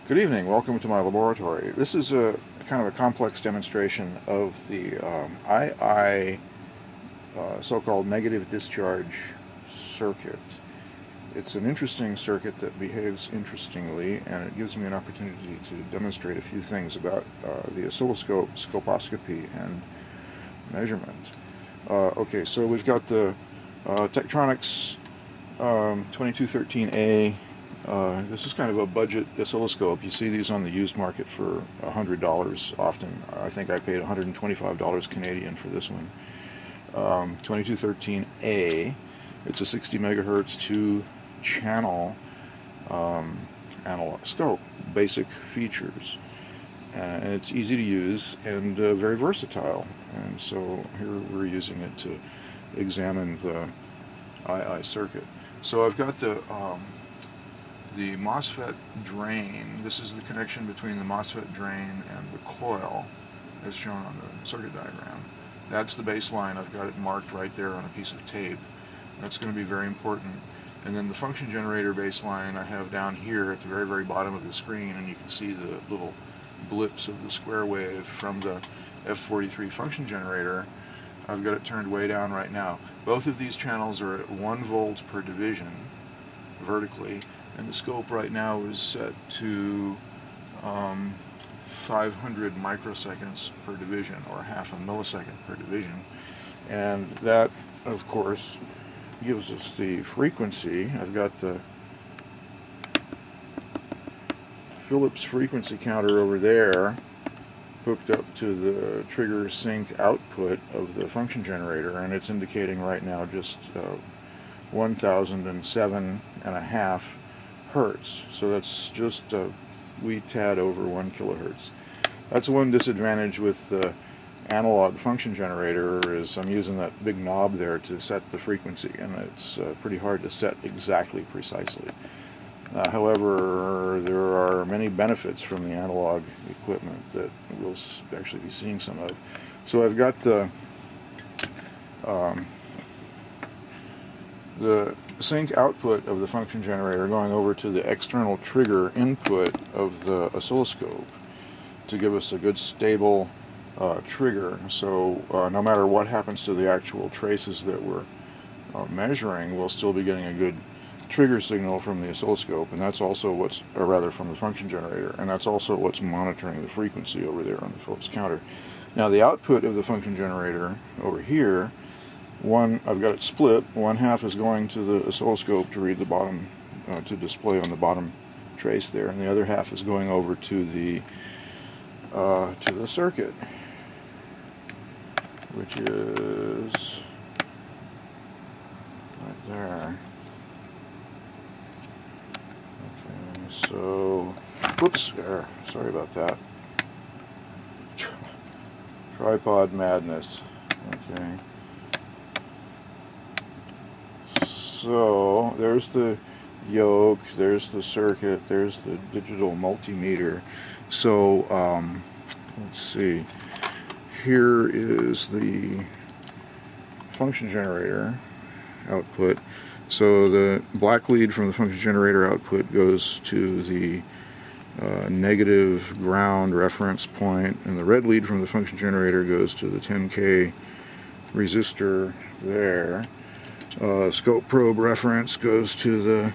Good evening, welcome to my laboratory. This is a kind of a complex demonstration of the II so-called negative discharge circuit. It's an interesting circuit that behaves interestingly, and it gives me an opportunity to demonstrate a few things about the oscilloscope, scoposcopy, and measurement. Okay, so we've got the Tektronix 2213A. This is kind of a budget oscilloscope. You see these on the used market for $100 often. I think I paid $125 Canadian for this one. 2213A. It's a 60 megahertz 2-channel analog scope. Basic features. And it's easy to use and very versatile. And so here we're using it to examine the AyeAye's circuit. So I've got the MOSFET drain. This is the connection between the MOSFET drain and the coil as shown on the circuit diagram. That's the baseline. I've got it marked right there on a piece of tape. That's going to be very important. And then the function generator baseline I have down here at the very, very bottom of the screen, and you can see the little blips of the square wave from the F43 function generator. I've got it turned way down right now. Both of these channels are at 1 volt per division vertically, and the scope right now is set to 500 microseconds per division, or half a millisecond per division. And that, of course, gives us the frequency. I've got the Philips frequency counter over there hooked up to the trigger sync output of the function generator, and it's indicating right now just 1007.5 hertz. So that's just a wee tad over 1 kilohertz. That's one disadvantage with the analog function generator, is I'm using that big knob there to set the frequency, and it's pretty hard to set exactly precisely. However, there are many benefits from the analog equipment that we'll actually be seeing some of. So I've got the sync output of the function generator going over to the external trigger input of the oscilloscope to give us a good stable trigger. So no matter what happens to the actual traces that we're measuring, we'll still be getting a good trigger signal from the oscilloscope, and that's also what's, or rather from the function generator, and that's also what's monitoring the frequency over there on the Philips counter. Now the output of the function generator over here, I've got it split. One half is going to the oscilloscope to read the bottom, to display on the bottom trace there, and the other half is going over to the circuit, which is right there. Okay, so, whoops, sorry about that. Tripod madness. Okay. So there's the yoke, there's the circuit, there's the digital multimeter. So let's see, here is the function generator output. So the black lead from the function generator output goes to the negative ground reference point, and the red lead from the function generator goes to the 10K resistor there. Scope probe reference goes to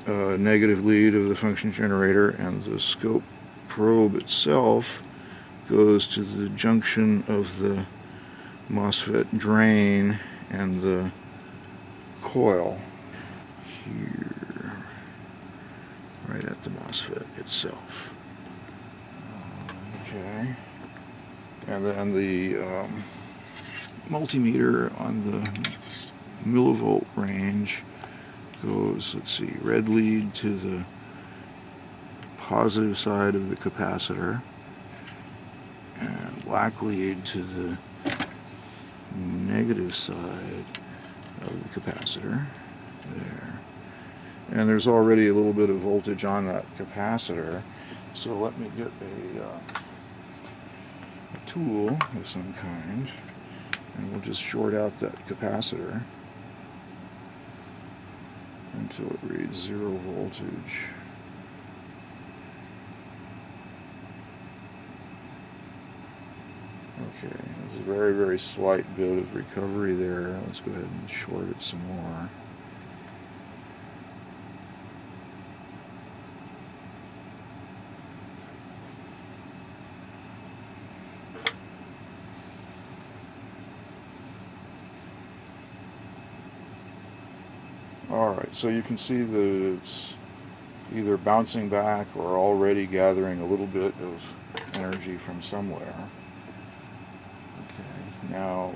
the negative lead of the function generator, and the scope probe itself goes to the junction of the MOSFET drain and the coil here, right at the MOSFET itself. Okay, and then the multimeter on the millivolt range goes, let's see, red lead to the positive side of the capacitor, and black lead to the negative side of the capacitor there. And there's already a little bit of voltage on that capacitor, so let me get a tool of some kind, and we'll just short out that capacitor until it reads 0 voltage. Okay, there's a very, very slight bit of recovery there. Let's go ahead and short it some more. Alright, so you can see that it's either bouncing back or already gathering a little bit of energy from somewhere. Okay, now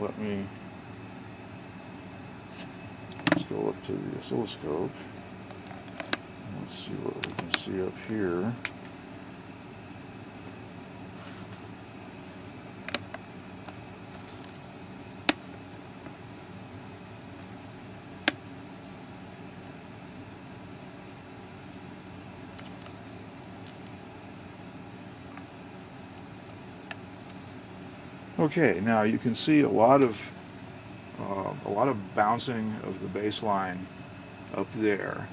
let's go up to the oscilloscope. Let's see what we can see up here. Okay, now you can see a lot of bouncing of the baseline up there,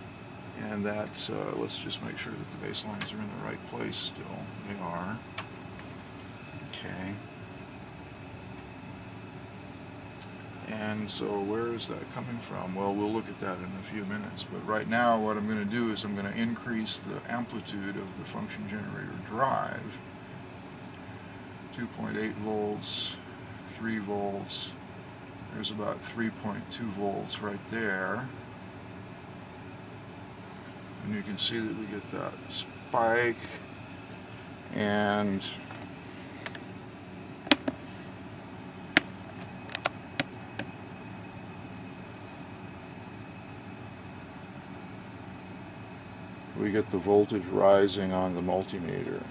and that's let's just make sure that the baselines are in the right place still. They are. Okay. And so where is that coming from? Well, we'll look at that in a few minutes, but right now what I'm going to do is I'm going to increase the amplitude of the function generator drive. 2.8 volts, 3 volts, there's about 3.2 volts right there. And you can see that we get that spike, and we get the voltage rising on the multimeter.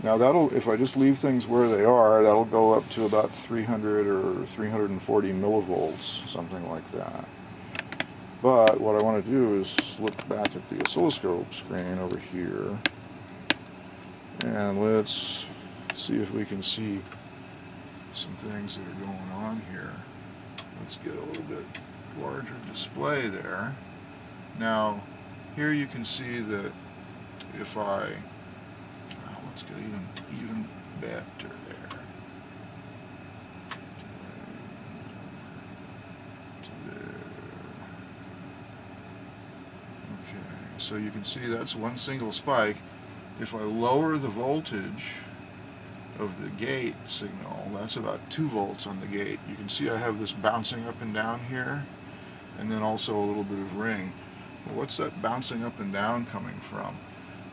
Now that'll, if I just leave things where they are, that'll go up to about 300 or 340 millivolts, something like that. But what I want to do is look back at the oscilloscope screen over here, and let's see if we can see some things that are going on here. Let's get a little bit larger display there. Now, here you can see that if I let's get even better there. To there. Okay, so you can see that's one single spike. If I lower the voltage of the gate signal, that's about 2 volts on the gate. You can see I have this bouncing up and down here, and then also a little bit of ring. Well, what's that bouncing up and down coming from?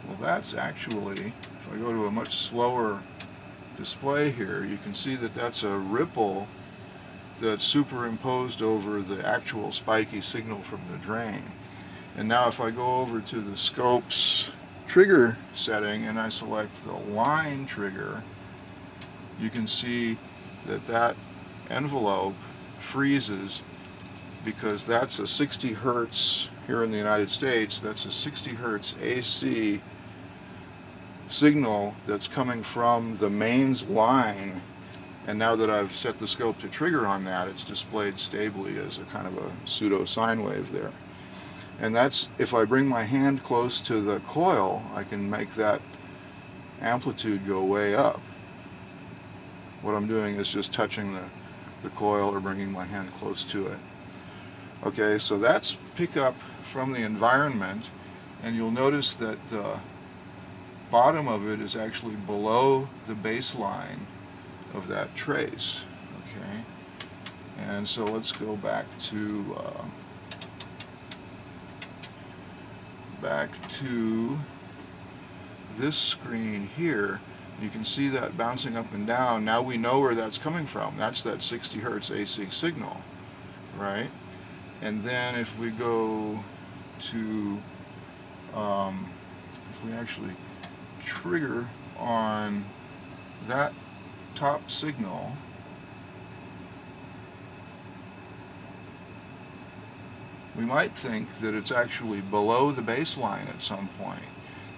Well, that's actually, if I go to a much slower display here, you can see that that's a ripple that's superimposed over the actual spiky signal from the drain. And now if I go over to the scope's trigger setting and I select the line trigger, you can see that that envelope freezes, because that's a 60 hertz, here in the United States, that's a 60 hertz AC signal that's coming from the mains line, and now that I've set the scope to trigger on that, it's displayed stably as a kind of a pseudo sine wave there. And that's, if I bring my hand close to the coil, I can make that amplitude go way up. What I'm doing is just touching the coil or bringing my hand close to it. Okay, so that's pickup from the environment, and you'll notice that the bottom of it is actually below the baseline of that trace. Okay, and so let's go back to this screen here. You can see that bouncing up and down. Now we know where that's coming from. That's that 60 hertz AC signal, right? And then if we go to, if we actually trigger on that top signal, we might think that it's actually below the baseline at some point,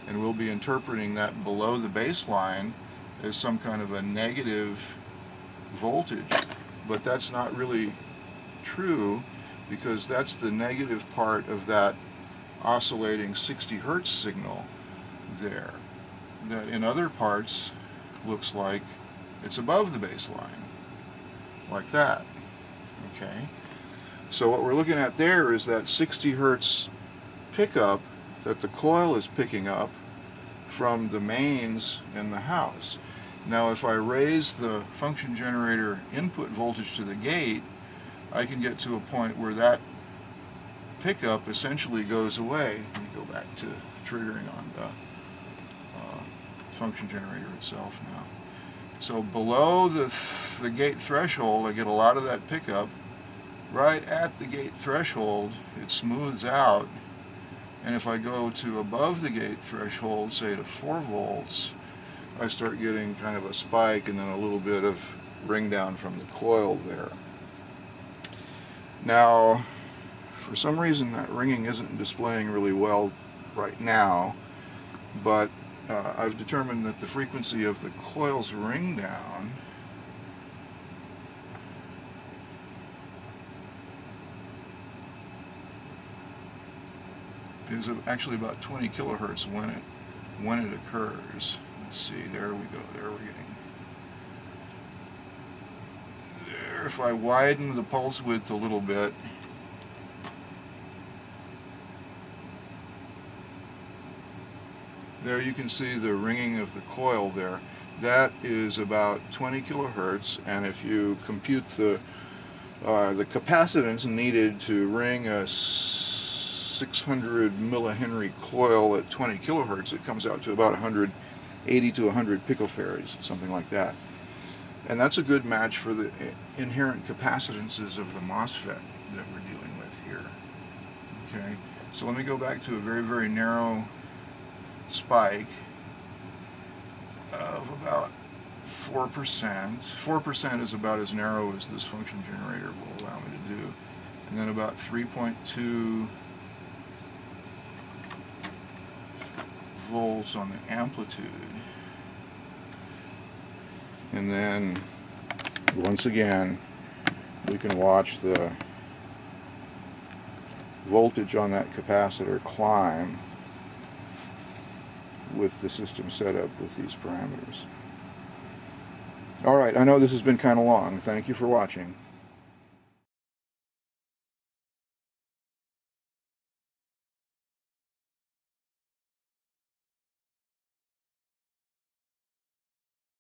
and we'll be interpreting that below the baseline as some kind of a negative voltage, but that's not really true, because that's the negative part of that oscillating 60 Hertz signal there, that in other parts looks like it's above the baseline, like that. Okay, so what we're looking at there is that 60 Hertz pickup that the coil is picking up from the mains in the house. Now if I raise the function generator input voltage to the gate, I can get to a point where that pickup essentially goes away. Let me go back to triggering on the function generator itself now. So below the gate threshold, I get a lot of that pickup. Right at the gate threshold, it smooths out, and if I go to above the gate threshold, say to 4 volts, I start getting kind of a spike and then a little bit of ring down from the coil there. Now, for some reason that ringing isn't displaying really well right now, but I've determined that the frequency of the coil's ring down is actually about 20 kilohertz when it occurs. Let's see, there we go, there we're getting there. If I widen the pulse width a little bit, there you can see the ringing of the coil there. That is about 20 kilohertz, and if you compute the capacitance needed to ring a 600 millihenry coil at 20 kilohertz, it comes out to about 180 to 100 picofarads, something like that. And that's a good match for the inherent capacitances of the MOSFET that we're dealing with here. Okay, so let me go back to a very, very narrow spike of about 4%. 4% is about as narrow as this function generator will allow me to do. And then about 3.2 volts on the amplitude. And then once again we can watch the voltage on that capacitor climb with the system set up with these parameters. Alright, I know this has been kind of long. Thank you for watching.